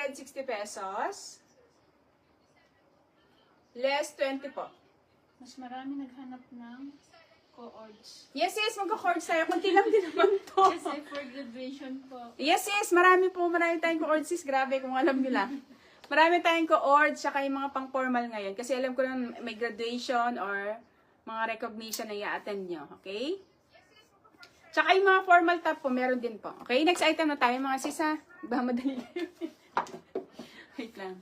160 pesos. Less 20 po. Mas marami naghanap ng co-ords. Yes, magka-cords tayo. Kunti lang din naman to. Kasi for graduation po. Yes, marami tayong co-ords, sis. Grabe, kung alam nyo lang. Marami tayong co-ords, saka yung mga pang-formal ngayon. Kasi alam ko na may graduation or mga recognition na i-attend nyo. Okay? Tsaka yung mga formal top po, meron din po. Okay? Next item na tayo, mga sis, ha? Ba, madali. Wait lang.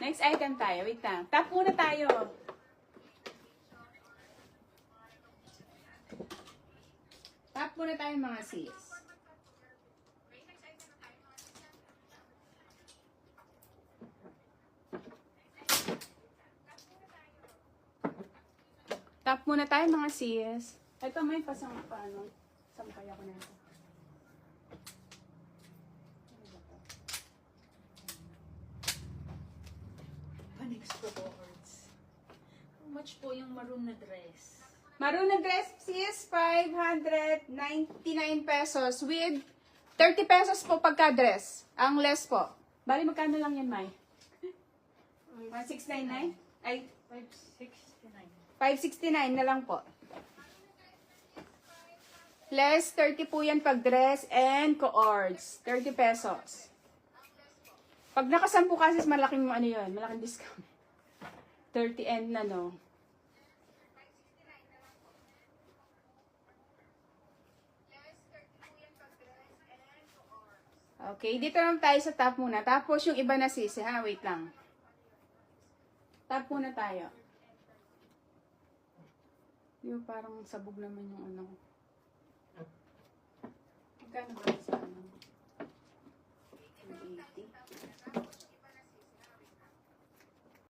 Next item tayo. Wait lang. Top muna tayo. Top muna tayo, mga sis. Tap muna tayo, mga sis. Ito may pasang paano. Sampay ako na ito. Panix po co-ords. How much po yung maroon na dress? Maroon na dress, sis, 599 pesos with 30 pesos po pagka-dress. Ang less po. Bali, magkano lang yan, May? 1699? Ay, 569. 569 na lang po. Less 30 po yan pag dress and co-ords. 30 pesos. Pag nakasampu kasi, malaking ano yun, malaking discount. 30 and na, no? Okay, dito lang tayo sa top muna. Tapos yung iba na sis, ha? Wait lang. Top muna tayo. Yung parang sabog naman yung ano ko.